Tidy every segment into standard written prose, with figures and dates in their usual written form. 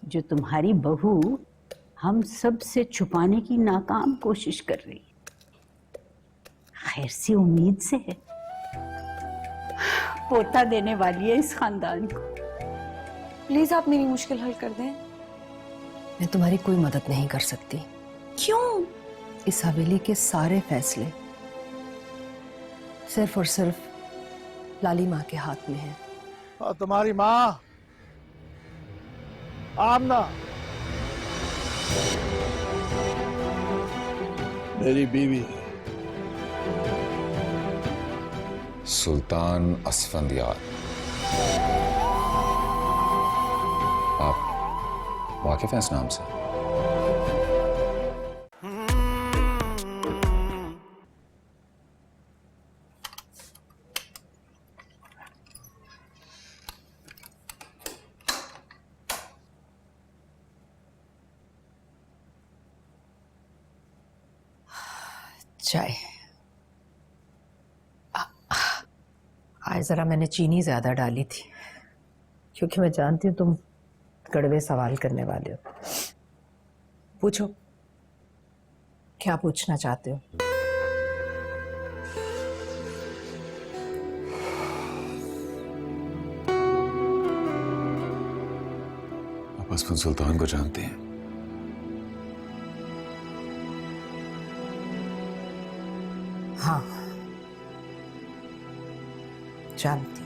जो तुम्हारी बहू हम सब से छुपाने की नाकाम कोशिश कर रही है। खैर सी उम्मीद से है, पोता देने वाली है इस खानदान को। प्लीज आप मेरी मुश्किल हल कर दें। मैं तुम्हारी कोई मदद नहीं कर सकती। क्यों? इस हवेली के सारे फैसले सिर्फ और सिर्फ लाली माँ के हाथ में है। और तुम्हारी माँ आमना मेरी बीवी है। सुल्तान असफंदियार, आप वाकिफ हैं इस नाम से? चाय। आज जरा मैंने चीनी ज्यादा डाली थी, क्योंकि मैं जानती हूँ तुम कड़वे सवाल करने वाले हो। पूछो, क्या पूछना चाहते हो? आप असफन सुल्तान को जानते हैं? हाँ, जानती।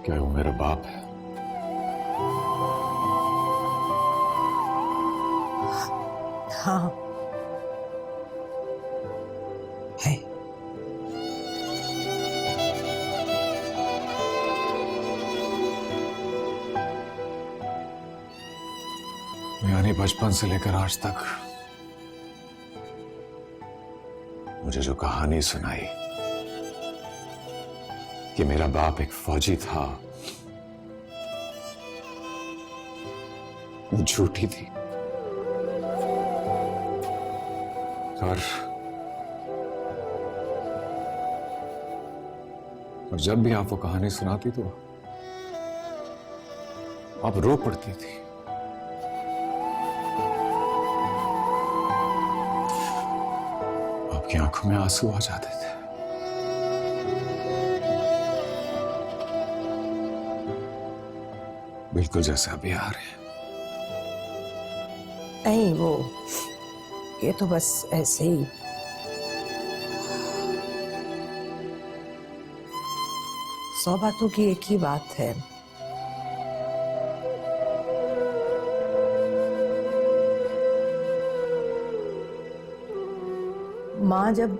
क्या वो मेरा बाप है? हाँ है। यानी बचपन से लेकर आज तक मुझे जो कहानी सुनाई कि मेरा बाप एक फौजी था, वो झूठी थी। और जब भी आप वो कहानी सुनाती तो आप रो पड़ती थी। आपकी आंखों में आंसू आ जाते थे। बिल्कुल जैसा अभी आ रहे हैं। नहीं, वो ये तो बस ऐसे ही। सौ बातों की एक ही बात है। माँ जब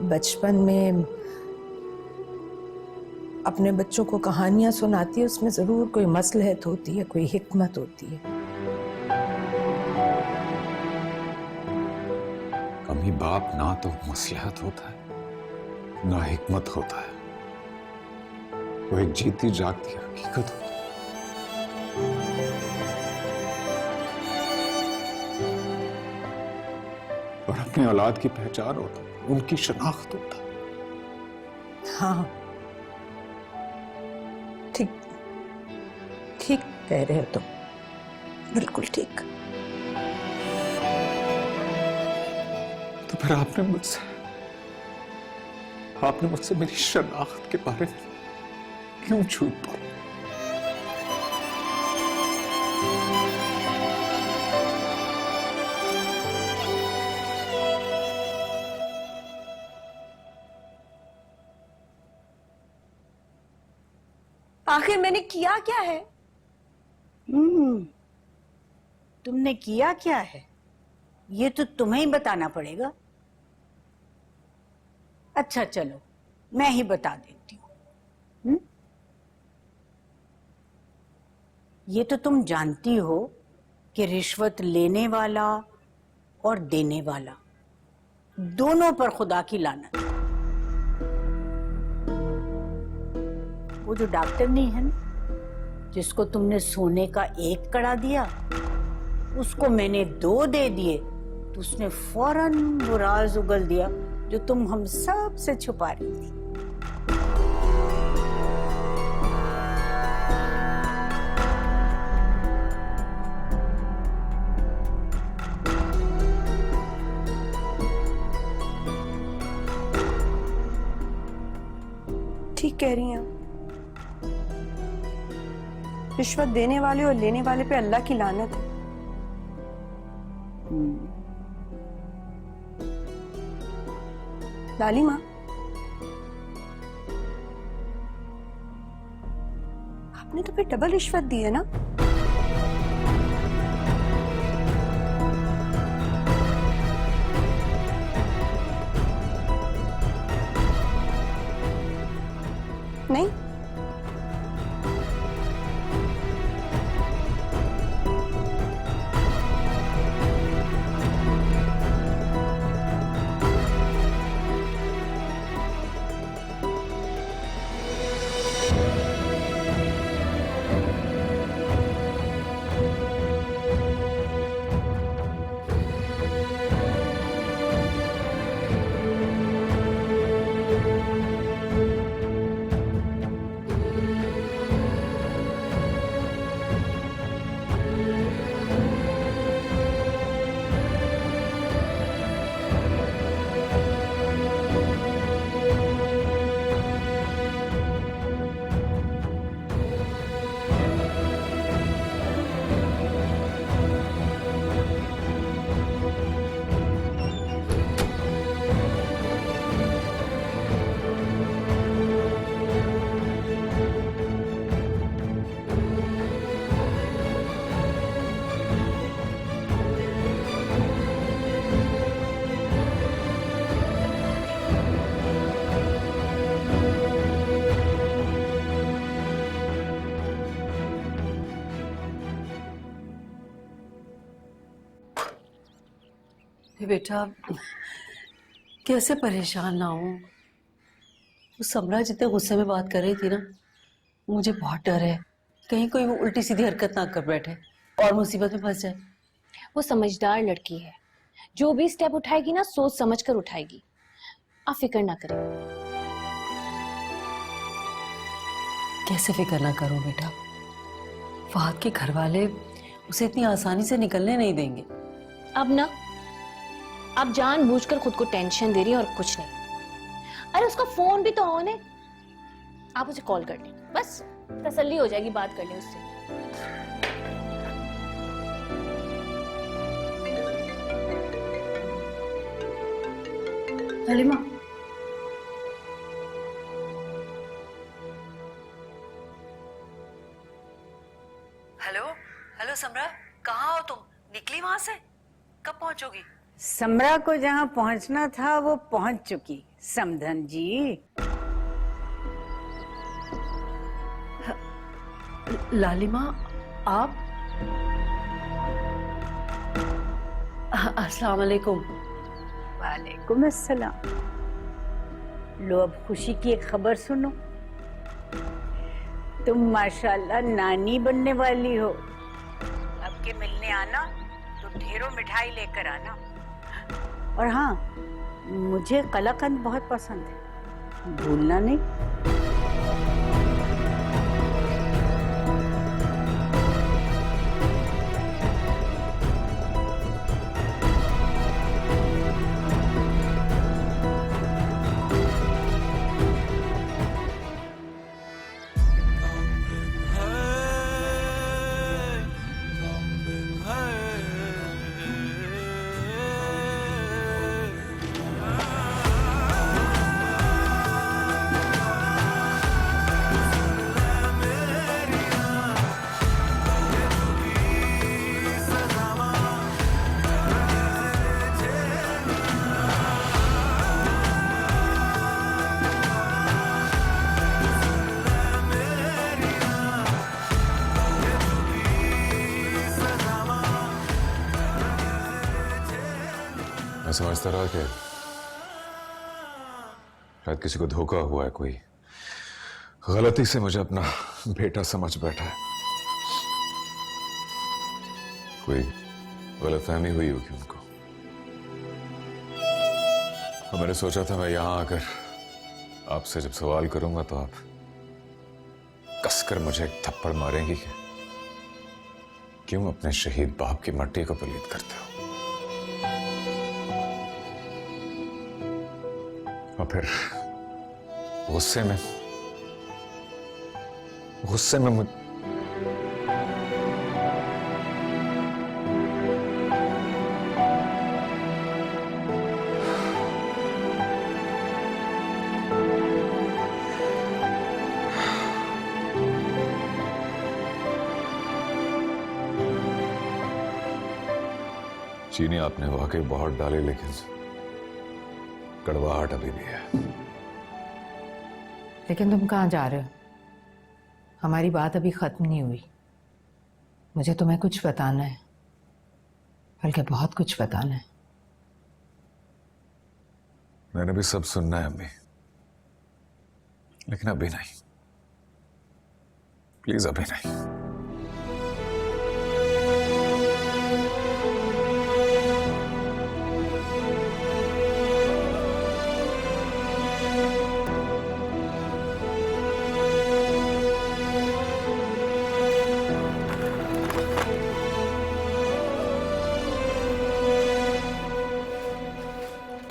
बचपन में अपने बच्चों को कहानियां सुनाती है, उसमें जरूर कोई मसलहत होती है, कोई हिकमत होती है। कभी बाप ना तो मसलहत होता है ना हिकमत होता है, वो एक जीती जागती हकीकत होती है। और अपने औलाद की पहचान होता है, उनकी शनाख्त होता है। हाँ, ठीक ठीक कह रहे हो तुम, बिल्कुल ठीक। तो फिर आपने मुझसे मेरी शनाख्त के बारे में क्यों झूठ बोला? आखिर मैंने किया क्या है? तुमने किया क्या है ये तो तुम्हें ही बताना पड़ेगा। अच्छा चलो, मैं ही बता देती हूँ। ये तो तुम जानती हो कि रिश्वत लेने वाला और देने वाला दोनों पर खुदा की लानत। वो जो डॉक्टर नहीं है ना, जिसको तुमने सोने का 1 कड़ा दिया, उसको मैंने 2 दे दिए तो उसने फौरन वो राज उगल दिया जो तुम हम सब से छुपा रही थी। ठीक कह रही हैं आप। रिश्वत देने वाले और लेने वाले पे अल्लाह की लानत है। लाली माँ, आपने तो फिर डबल रिश्वत दी है ना? नहीं? बेटा कैसे परेशान ना हो। वो समरा जितने गुस्से में बात कर रही थी ना, मुझे बहुत डर है कहीं कोई वो उल्टी सीधी हरकत ना कर बैठे और मुसीबत में फंस जाए। वो समझदार लड़की है, जो भी स्टेप उठाएगी ना सोच समझ कर उठाएगी। आप फिक्र ना करें। कैसे फिक्र ना करो बेटा, फहद के घर वाले उसे इतनी आसानी से निकलने नहीं देंगे। अब जानबूझकर खुद को टेंशन दे रही है और कुछ नहीं। अरे उसका फोन भी तो ऑन है, आप उसे कॉल कर लें, बस तसल्ली हो जाएगी, बात कर लें उससे। हलीमा, हेलो हेलो समरा, कहाँ हो तुम? निकली वहां से? कब पहुंचोगी? समरा को जहां पहुंचना था वो पहुंच चुकी समधन जी। लालिमा, आप? अस्सलाम वालेकुम। वालेकुम अस्सलाम। लो अब खुशी की एक खबर सुनो। तुम माशाल्लाह नानी बनने वाली हो। अब के मिलने आना तो ढेरों मिठाई लेकर आना। और हाँ, मुझे कलाकंद बहुत पसंद है, भूलना नहीं। मैं समझता रहा कि शायद किसी को धोखा हुआ है, कोई गलती से मुझे अपना बेटा समझ बैठा है, कोई गलतफहमी हुई होगी उनको। और मैंने सोचा था मैं यहां आकर आपसे जब सवाल करूंगा तो आप कसकर मुझे एक थप्पड़ मारेंगी कि क्यों अपने शहीद बाप की मट्टी को पलीत करते हो। और फिर गुस्से में मुझ चीनी आपने वाकई बहुत डाली, लेकिन कड़वाहट अभी भी है। लेकिन तुम कहाँ जा रहे हो? हमारी बात अभी खत्म नहीं हुई। मुझे तुम्हें कुछ बताना है, बल्कि बहुत कुछ बताना है। मैंने भी सब सुनना है अम्मी, लेकिन अभी नहीं, प्लीज अभी नहीं।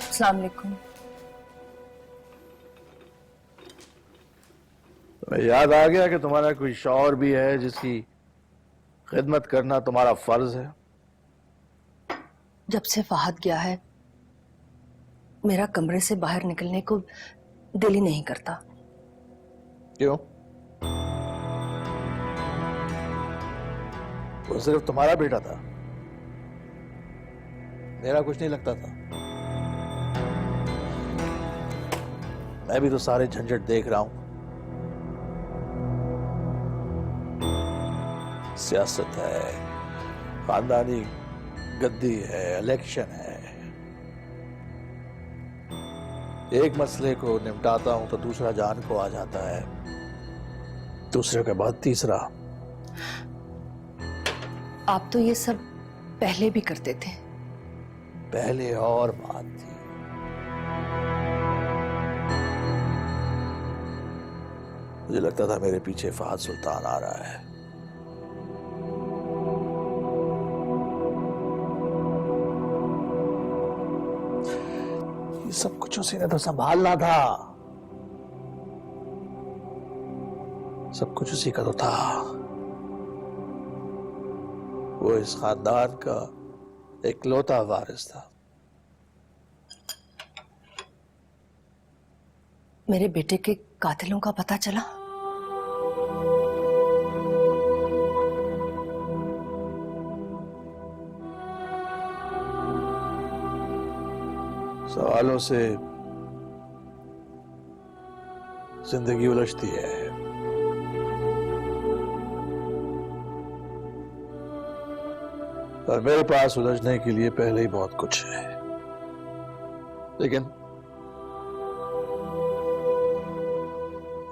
अस्सलाम वालेकुम। तुम्हें याद आ गया कि तुम्हारा कोई शौहर भी है जिसकी खिदमत करना तुम्हारा फर्ज है। जब से फहद गया है मेरा कमरे से बाहर निकलने को दिल ही नहीं करता। क्यों? वो सिर्फ तुम्हारा बेटा था, मेरा कुछ नहीं लगता था। मैं भी तो सारे झंझट देख रहा हूं। सियासत है, खानदानी गद्दी है, इलेक्शन है। एक मसले को निपटाता हूं तो दूसरा जान को आ जाता है, दूसरे के बाद तीसरा। आप तो ये सब पहले भी करते थे। पहले और बात थी। मुझे लगता था मेरे पीछे फहद सुल्तान आ रहा है। ये सब कुछ उसी ने तो संभालना था, सब कुछ उसी का तो था। वो इस खानदान का इकलौता वारिस था। मेरे बेटे के कातिलों का पता चला? सवालों से जिंदगी उलझती है। और मेरे पास उलझने के लिए पहले ही बहुत कुछ है, लेकिन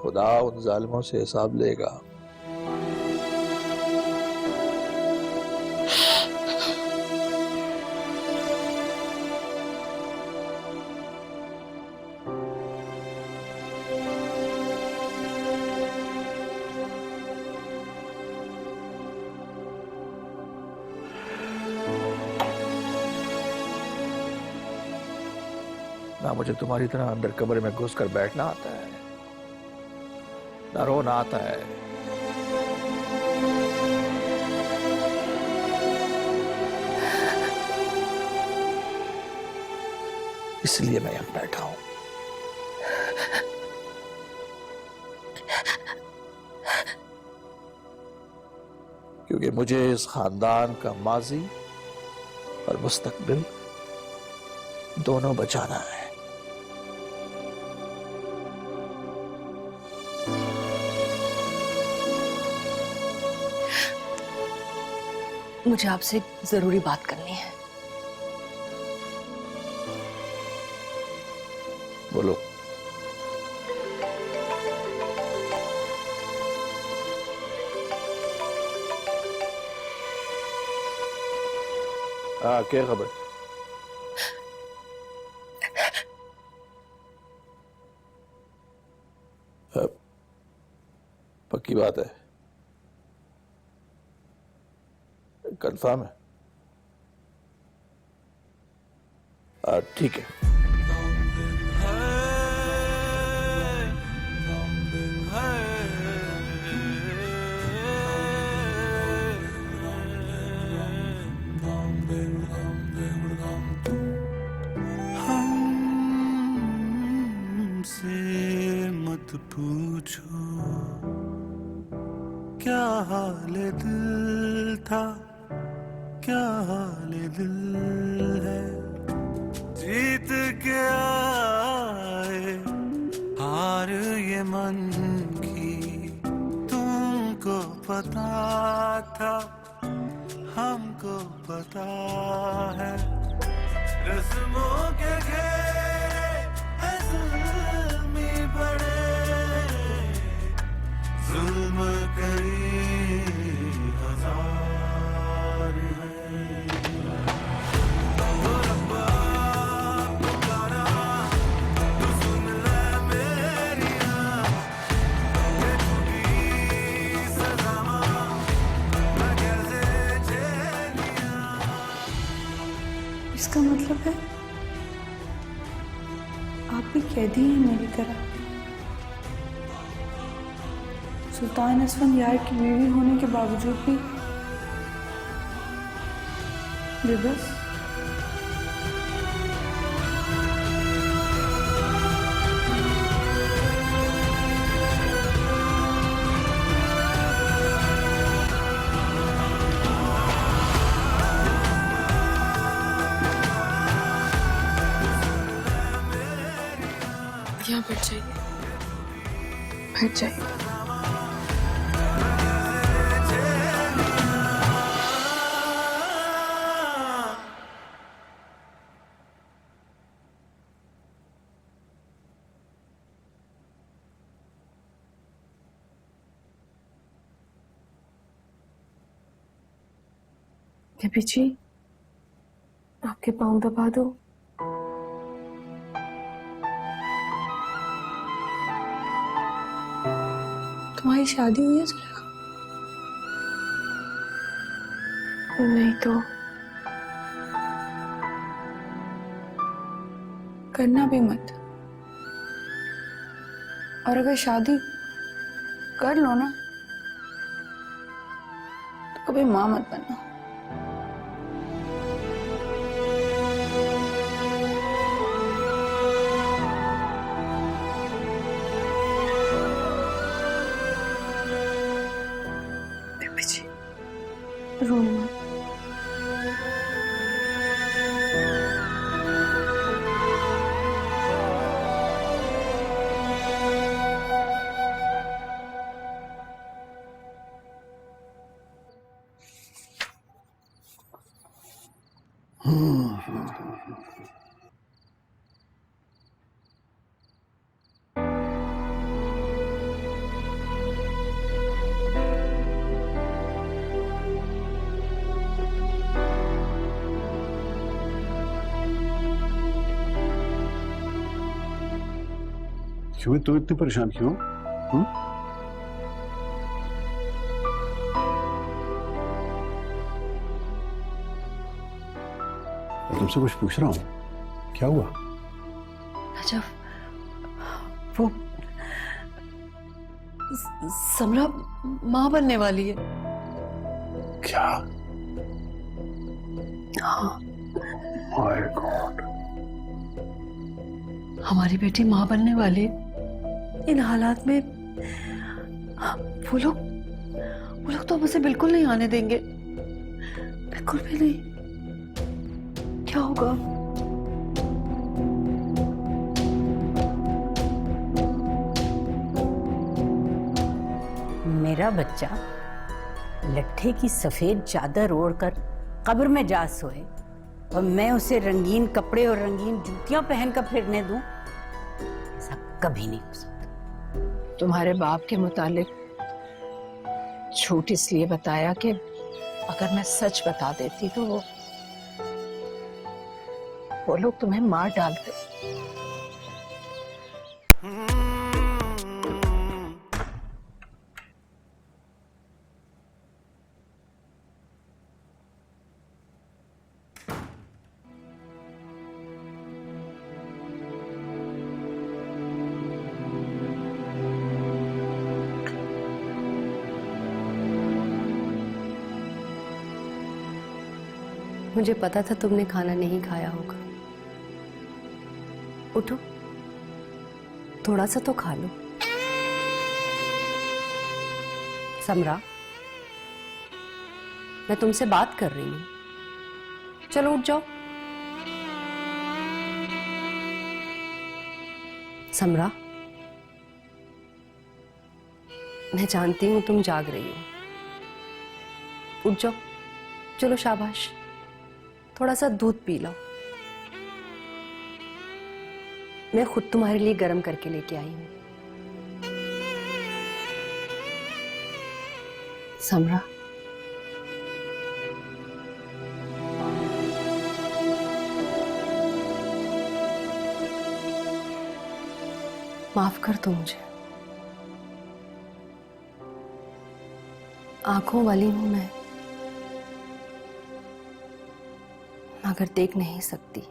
खुदा उन जालिमों से हिसाब लेगा। ना मुझे तुम्हारी तरह अंदर कमरे में घुसकर बैठना आता है, ना रोना आता है। इसलिए मैं यहां बैठा हूं। क्योंकि मुझे इस खानदान का माजी और मुस्तकबिल दोनों बचाना है। मुझे आपसे जरूरी बात करनी है। बोलो। हाँ, क्या खबर? पक्की बात है? कंफर्म है? ठीक है। हमसे मत पूछो क्या हाल दिल था, क्या हाल दिल है। जीत के आए हार ये मन की, तुमको पता था हमको पता है। रस्मों के घेरे है जुल्मी बड़े, जुल्म कई हजार है। तो रब्बा पुकारा, तू सुन ले मेरिया, ये टूटी सज़ावा मैं कैसे झेलिया। इसका मतलब है आप भी कैदी हैं मेरी तरह। सुल्तान असफंदियार की बीवी होने के बावजूद भी बेबस। यहाँ बैठ जाइए, बैठ जाइए। बेबी जी, आपके पाँव दबा दो। तुम्हारी शादी हुई है सुलेखा? नहीं तो करना भी मत। और अगर शादी कर लो ना तो कभी मां मत बनना। रो मत। क्यों तू इतनी परेशान क्यों? मैं तुमसे कुछ पूछ रहा हूँ, क्या हुआ? रजब, वो समरा माँ बनने वाली है। क्या? हाँ, माय गॉड। हमारी बेटी माँ बनने वाली। इन हालात में वो लोग तो हम उसे बिल्कुल नहीं आने देंगे, बिल्कुल भी नहीं। क्या होगा? मेरा बच्चा लट्ठे की सफेद चादर ओढ़कर कब्र में जा सोए और मैं उसे रंगीन कपड़े और रंगीन जूतियां पहनकर फिरने दूं, ऐसा कभी नहीं हो सकता। तुम्हारे बाप के मुतालिक झूठ इसलिए बताया कि अगर मैं सच बता देती तो वो लोग तुम्हें मार डालते। मुझे पता था तुमने खाना नहीं खाया होगा। उठो, थोड़ा सा तो खा लो। समरा, मैं तुमसे बात कर रही हूं, चलो उठ जाओ। समरा, मैं जानती हूं तुम जाग रही हो, उठ जाओ। चलो शाबाश, थोड़ा सा दूध पी लो, मैं खुद तुम्हारे लिए गर्म करके लेके आई हूं। समरा, माफ कर दो मुझे, आंखों वाली हूं मैं, मगर देख नहीं सकती।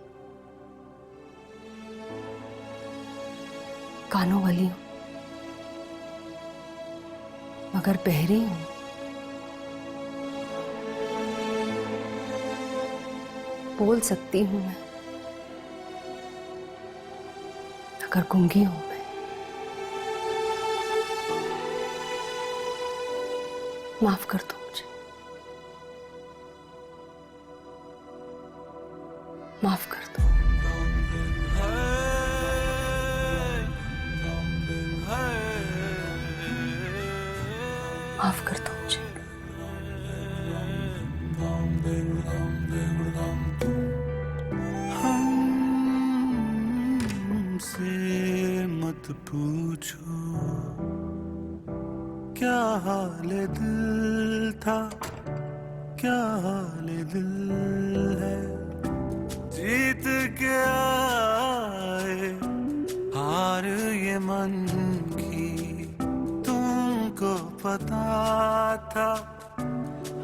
कानों वाली हूं मगर बहरी हूं। बोल सकती हूं मैं मगर गूंगी हूं मैं। माफ कर दो मुझे, माफ कर दो। माफ कर दो मुझे। हमसे मत पूछो क्या हाल दिल था, क्या हाल दिल है। जीत के आए हार ये मन की, तुमको पता था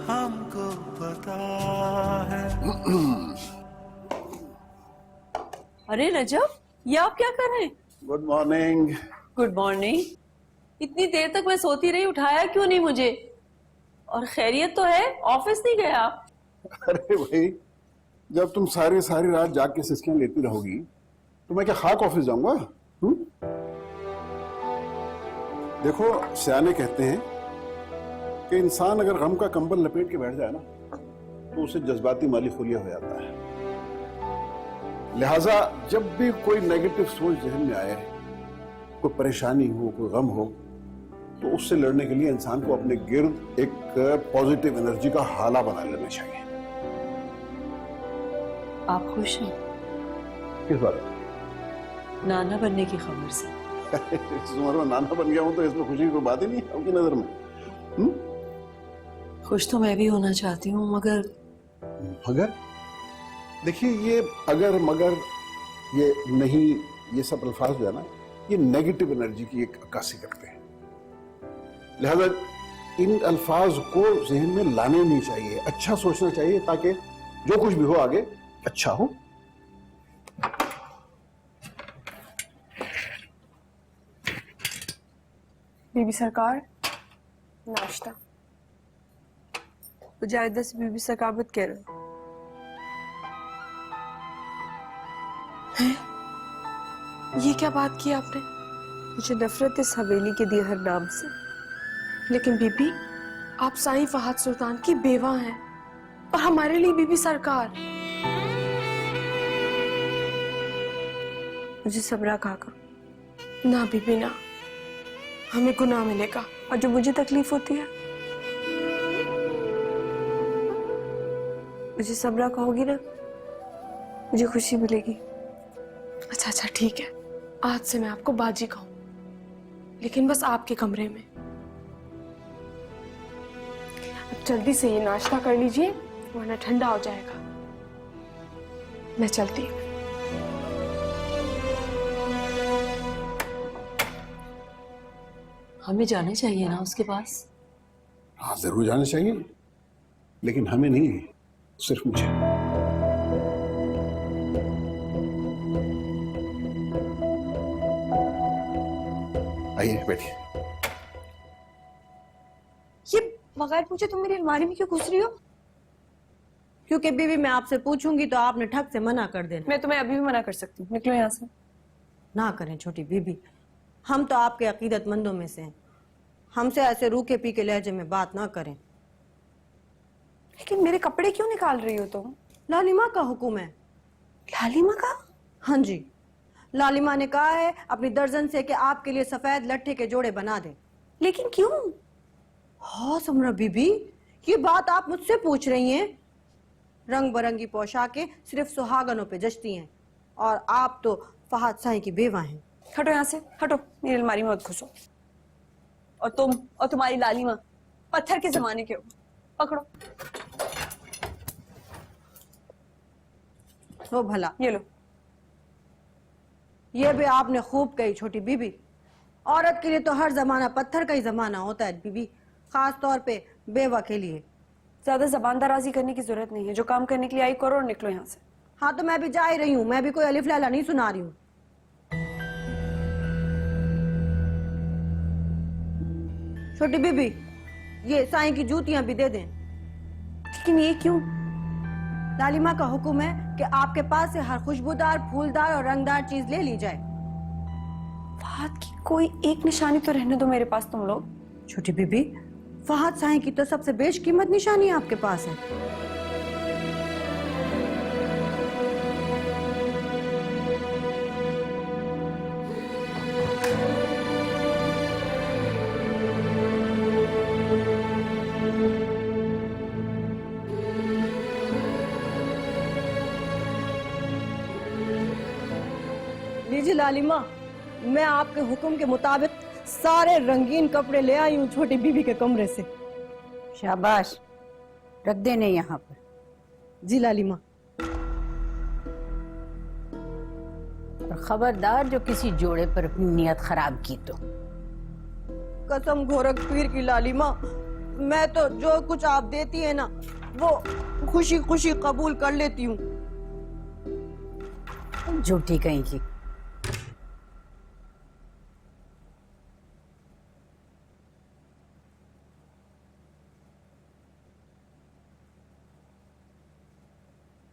हमको पता है। अरे रजब, ये आप क्या कर रहे हैं? Good morning. Good morning. इतनी देर तक मैं सोती रही, उठाया क्यों नहीं मुझे? और खैरियत तो है, ऑफिस नहीं गया? अरे भाई, जब तुम सारी सारी रात जाग के सिस्कियां लेती रहोगी तो मैं क्या खाक ऑफिस जाऊंगा? देखो, सियाने कहते हैं कि इंसान अगर गम का कंबल लपेट के बैठ जाए ना तो उसे जज्बाती माली खुलिया हो जाता है। लिहाजा जब भी कोई नेगेटिव सोच जहन में आए, कोई परेशानी हो, कोई गम हो, तो उससे लड़ने के लिए इंसान को अपने गिर्द एक पॉजिटिव एनर्जी का हाला बना लेना चाहिए। आप खुश हैं? किस बात? नाना बनने की खबर से। इस उम्र में नाना बन गया हूं तो इसमें खुशी की कोई बात ही नहीं है आपकी नजर में? खुश तो मैं भी होना चाहती हूँ, मगर देखिए, ये अगर मगर ये नहीं, ये सब अल्फाज जो है ना, ये नेगेटिव एनर्जी की एक अक्कासी करते हैं। लिहाजा इन अल्फाज को जहन में लाने नहीं चाहिए, अच्छा सोचना चाहिए ताकि जो कुछ भी हो आगे अच्छा हो। बीबी सरकार, नाश्ता। मुजाहिदा से बीबी सरकार मत कह रहे। ये क्या बात की आपने? मुझे नफरत इस हवेली के दिए हर नाम से, लेकिन बीबी आप साईं फहद सुल्तान की बेवा हैं और हमारे लिए बीबी सरकार। मुझे सबरा काका। ना बीबी ना, हमें गुनाह मिलेगा और जो मुझे तकलीफ होती है मुझे सबरा कहोगी ना, मुझे खुशी मिलेगी। अच्छा अच्छा ठीक है, आज से मैं आपको बाजी कहूं, लेकिन बस आपके कमरे में। अब जल्दी से ये नाश्ता कर लीजिए वरना ठंडा हो जाएगा। मैं चलती हूँ। हमें जाना चाहिए ना उसके पास? हाँ, जरूर जाना चाहिए, लेकिन हमें नहीं, सिर्फ मुझे। आइए बैठिए। ये बगैर पूछे तुम मेरी अलमारी में क्यों घुस रही हो? क्योंकि बीवी मैं आपसे पूछूंगी तो आपने ठग से मना कर देना। मैं तुम्हें अभी भी मना कर सकती हूँ, निकलो यहाँ से। ना करें छोटी बीबी, हम तो आपके अकीदतमंदों में से हैं, हमसे ऐसे रूखे पी के लहजे में बात ना करें। लेकिन मेरे कपड़े क्यों निकाल रही हो तुम? लालिमा का हुक्म है। लालिमा का? हाँ जी, लालिमा ने कहा है अपनी दर्जन से कि आपके लिए सफेद लट्ठे के जोड़े बना दे। लेकिन क्यों? हाँ समरा बीबी, ये बात आप मुझसे पूछ रही हैं? रंग बिरंगी पोशाकें सिर्फ सुहागनों पे जचती हैं और आप तो फहद साईं की बेवा हैं। हटो यहाँ से, हटो, मेरी अलमारी में मत घुसो। और तुम और तुम्हारी लालिमा पत्थर के जमाने के हो। पकड़ो। हो भला, ये लो। ये भी आपने खूब कही छोटी बीबी, औरत के लिए तो हर जमाना पत्थर का ही जमाना होता है बीबी, खास तौर पे बेवा के लिए। ज्यादा जबान दराजी करने की जरूरत नहीं है, जो काम करने के लिए आई करो और निकलो यहाँ से। हाँ तो मैं भी जा ही रही हूँ, मैं भी कोई अलिफ लैला नहीं सुना रही हूँ। छोटी बीबी, ये साईं की जूतियां भी दे दें। लेकिन ये क्यों? लालिमा का हुक्म है कि आपके पास से हर खुशबूदार, फूलदार और रंगदार चीज ले ली जाए। फहद की कोई एक निशानी तो रहने दो मेरे पास तुम लोग। छोटी बीबी, फहद साईं की तो सबसे बेशकीमत निशानी आपके पास है। लीजिए लालिमा, मैं आपके हुक्म के मुताबिक सारे रंगीन कपड़े ले आई हूँ छोटी बीबी के कमरे से। शाबाश, रख देने यहाँ पर। जी लालिमा। और खबरदार जो किसी जोड़े पर अपनी नियत खराब की तो। कसम गोरख पीर की लालिमा, मैं तो जो कुछ आप देती है ना वो खुशी खुशी कबूल कर लेती हूँ। झूठी कहीं की।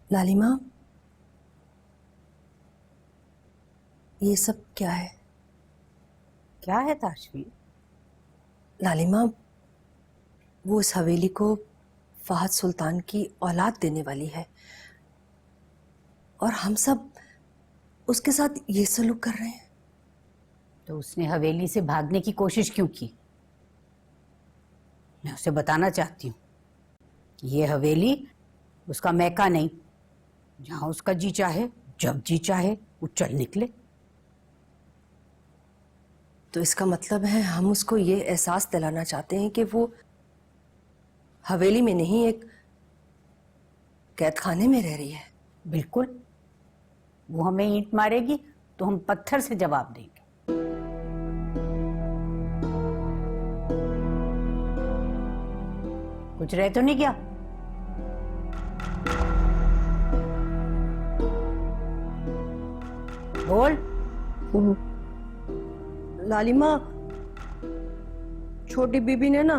लालिमा, ये सब क्या है? क्या है ताशवी? लालिमा, वो उस हवेली को फहद सुल्तान की औलाद देने वाली है और हम सब उसके साथ ये सलूक कर रहे हैं। तो उसने हवेली से भागने की कोशिश क्यों की? मैं उसे बताना चाहती हूँ कि ये हवेली उसका मैका नहीं, जहां उसका जी चाहे जब जी चाहे वो चल निकले। तो इसका मतलब है हम उसको ये एहसास दिलाना चाहते हैं कि वो हवेली में नहीं, एक कैद खाने में रह रही है। बिल्कुल, वो हमें ईंट मारेगी तो हम पत्थर से जवाब देंगे। कुछ रह तो नहीं गया? बोल। लालिमा, छोटी बीबी ने ना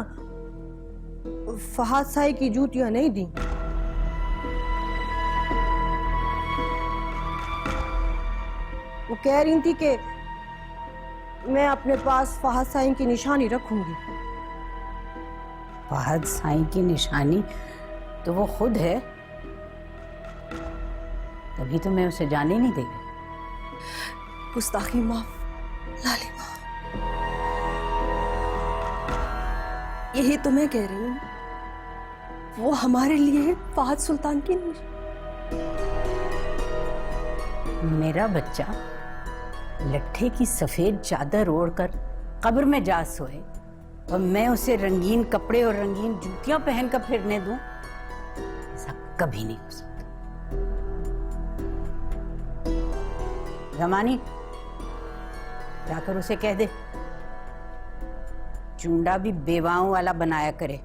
फहद साई की जूतियां नहीं दी। वो कह रही थी कि मैं अपने पास फहद साई की निशानी रखूंगी। फहद साईं की निशानी तो वो खुद है, तभी तो मैं उसे जाने नहीं देगी। गुस्ताखी माफ लालिमा, यही तो मैं कह रही हूँ, वो हमारे लिए फहद सुल्तान की मेरा बच्चा लट्ठे की सफेद चादर ओढ़कर कब्र में जा सोए और मैं उसे रंगीन कपड़े और रंगीन जूतियां पहनकर फिरने दूं, ऐसा कभी नहीं हो सकता। जमानी, जाकर उसे कह दे चुंडा भी बेवाओं वाला बनाया करे,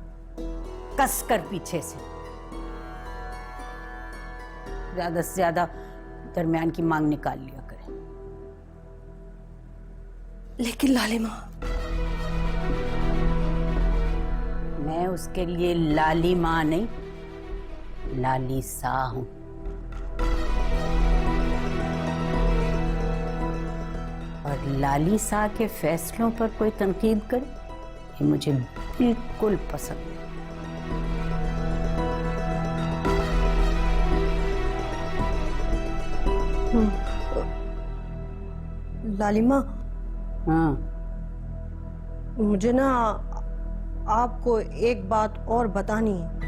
कस कर पीछे से। ज्यादा से ज्यादा दरमियान की मांग निकाल लिया करे। लेकिन लालिमा, मैं उसके लिए लाली माँ नहीं, लाली सा हूं। और लाली सा के फैसलों पर कोई तनकीद करे, ये मुझे बिल्कुल पसंद नहीं। लालिमा, हाँ, मुझे ना आपको एक बात और बतानी है।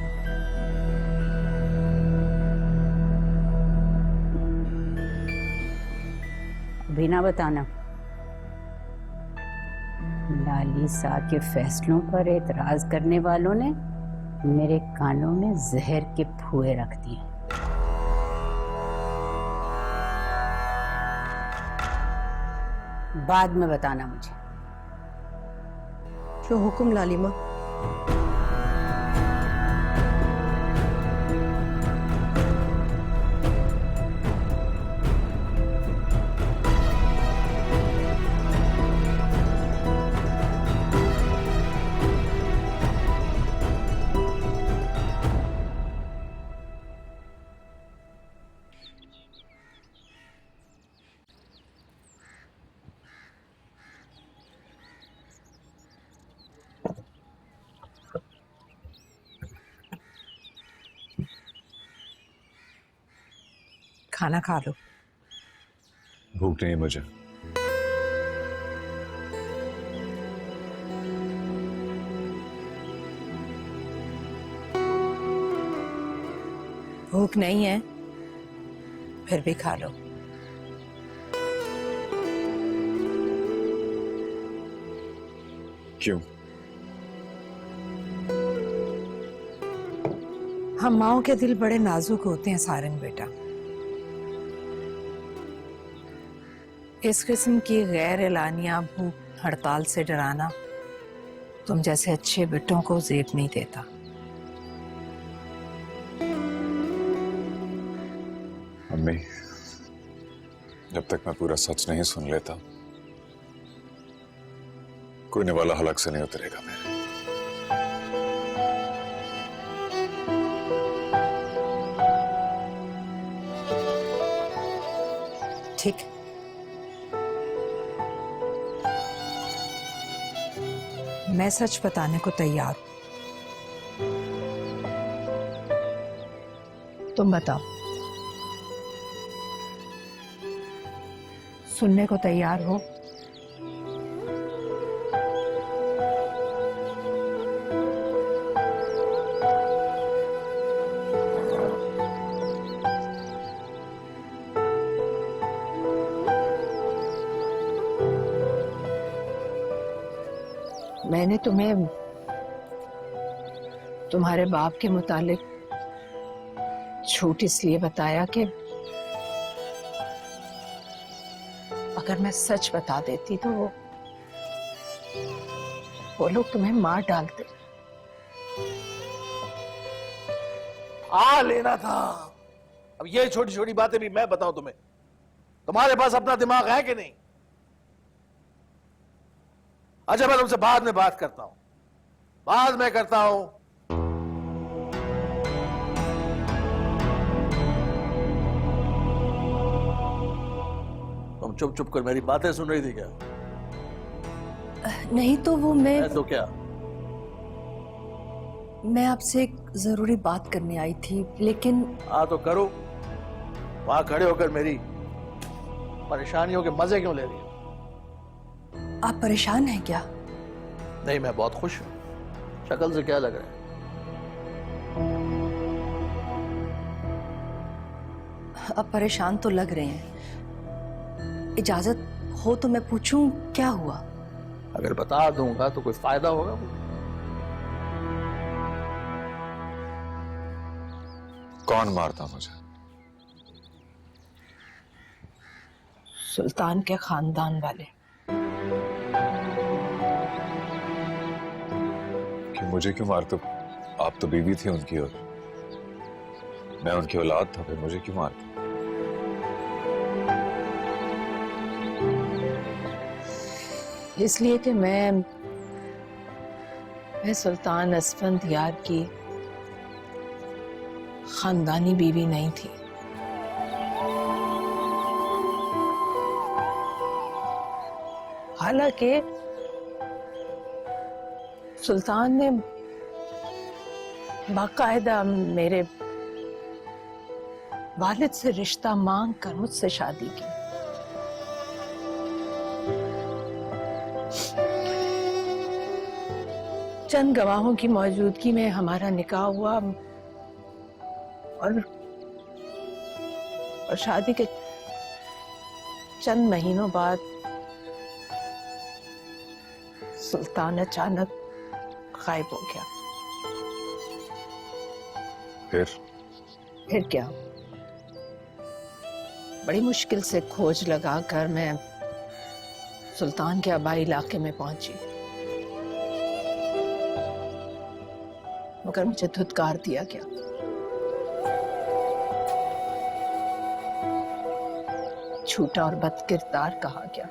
अभी ना बताना। लाली सा के फैसलों पर एतराज करने वालों ने मेरे कानों में जहर के फुए रख दिए। बाद में बताना मुझे। जो हुक्म लालिमा। खाना खा लो। भूख नहीं है मुझे। भूख नहीं है फिर भी खा लो। क्यों? हम माओ के दिल बड़े नाजुक होते हैं सारंग बेटा। इस किस्म की गैर एलानिया भूख हड़ताल से डराना तुम जैसे अच्छे बेटों को जेब नहीं देता। अम्मी, जब तक मैं पूरा सच नहीं सुन लेता कोई निवाला हलक से नहीं उतरेगा मेरे। ठीक, मैं सच बताने को तैयार हूं। तुम बताओ, सुनने को तैयार हो? मैंने तुम्हें तुम्हारे बाप के मुतालिक झूठ इसलिए बताया कि अगर मैं सच बता देती तो वो लोग तुम्हें मार डालते। लेना था। अब ये छोटी छोटी बातें भी मैं बताऊं तुम्हें? तुम्हारे पास अपना दिमाग है कि नहीं? अच्छा, मैं तुमसे बाद में बात करता हूं, बाद में करता हूं। तुम चुप चुप कर मेरी बातें सुन रही थी क्या? नहीं तो वो मैं तो क्या? मैं आपसे एक जरूरी बात करने आई थी, लेकिन तो करो। वहां खड़े होकर मेरी परेशानियों के मजे क्यों ले रही हो? आप परेशान हैं क्या? नहीं, मैं बहुत खुश हूं। शक्ल से क्या लग रहा है? आप परेशान तो लग रहे हैं। इजाजत हो तो मैं पूछूं क्या हुआ? अगर बता दूंगा तो कोई फायदा होगा? कौन मारता मुझे? सुल्तान के खानदान वाले। कि मुझे क्यों मारते? आप तो बीवी थी उनकी और मैं उनकी औलाद था, फिर मुझे क्यों मारते? इसलिए कि मैं सुल्तान असफंद यार की खानदानी बीवी नहीं थी। हालांकि सुल्तान ने बाकायदा मेरे वालिद से रिश्ता मांग कर मुझसे शादी की। चंद गवाहों की मौजूदगी में हमारा निकाह हुआ और शादी के चंद महीनों बाद सुल्तान अचानक गायब हो गया। फिर क्या? बड़ी मुश्किल से खोज लगाकर मैं सुल्तान के आबाई इलाके में पहुंची, मगर मुझे धुतकार दिया गया। झूठा और बदकिरदार कहा गया।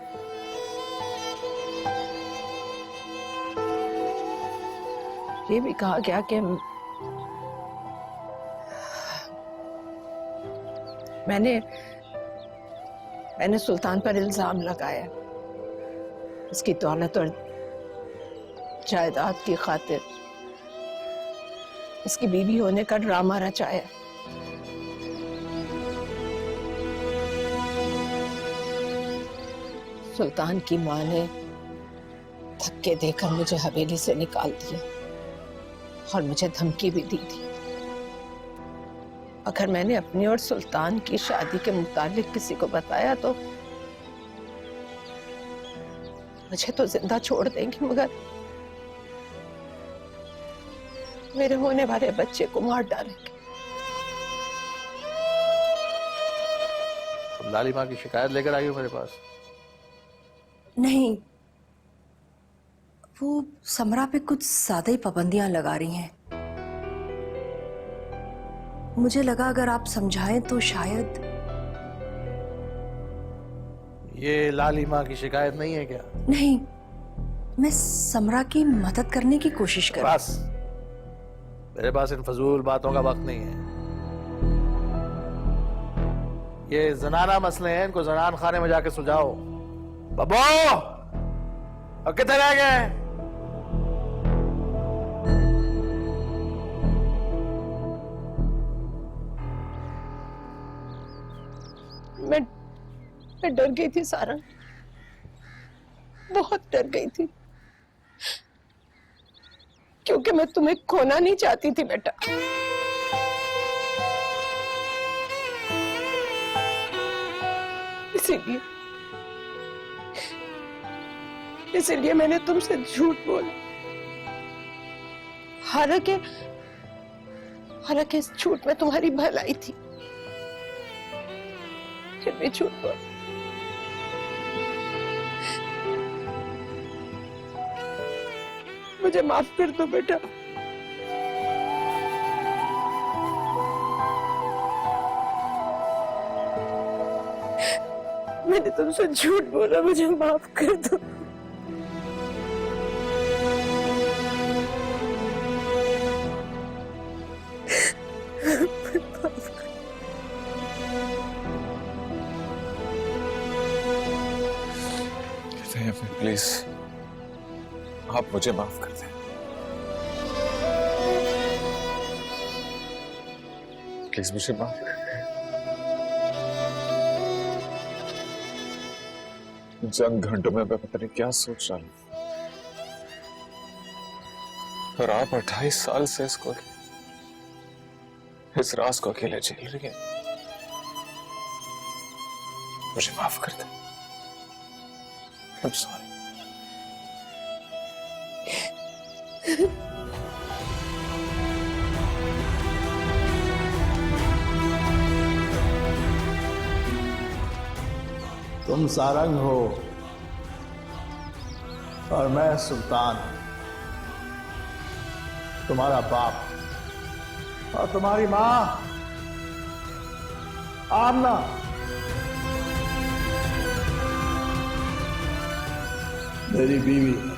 ये भी कहा गया कि मैंने सुल्तान पर इल्जाम लगाया, उसकी दौलत और जायदाद की खातिर इसकी बीवी होने का ड्रामा रचाया। सुल्तान की मां ने धक्के देकर मुझे हवेली से निकाल दिया और मुझे धमकी भी दी थी, अगर मैंने अपनी और सुल्तान की शादी के मुतालिक किसी को बताया तो मुझे तो जिंदा छोड़ देंगे, मगर मेरे होने वाले बच्चे को मार डालेंगे। तुम लालिमा की शिकायत लेकर आई हो मेरे पास? नहीं, वो समरा पे कुछ ज्यादा ही पाबंदियां लगा रही हैं। मुझे लगा अगर आप समझाएं तो शायद। ये लालिमा की शिकायत नहीं है क्या? नहीं, मैं समरा की मदद करने की कोशिश कर। बस, मेरे पास इन फजूल बातों का वक्त नहीं है। ये जनाना मसले हैं, इनको जनान खाने में जाके सुलझाओ। बब्बो, अब कितने रह गए? मैं डर गई थी सारंग, बहुत डर गई थी, क्योंकि मैं तुम्हें खोना नहीं चाहती थी बेटा। इसीलिए मैंने तुमसे झूठ बोला। हालांकि इस झूठ में तुम्हारी भलाई थी, फिर भी झूठ बोला। मुझे माफ कर दो बेटा। मैंने तुमसे झूठ बोला, मुझे माफ कर दो। प्लीज, आप मुझे माफ कर दें। प्लीज मुझे माफ कर दें। चंद घंटों में मैं पता नहीं क्या सोच रहा हूं, और आप 28 साल से इस राज को अकेले झेल रही हैं। मुझे माफ कर दें। I'm sorry. तुम सारंग हो और मैं सुल्तान, तुम्हारा बाप, और तुम्हारी मां आमना। मेरी बीवी।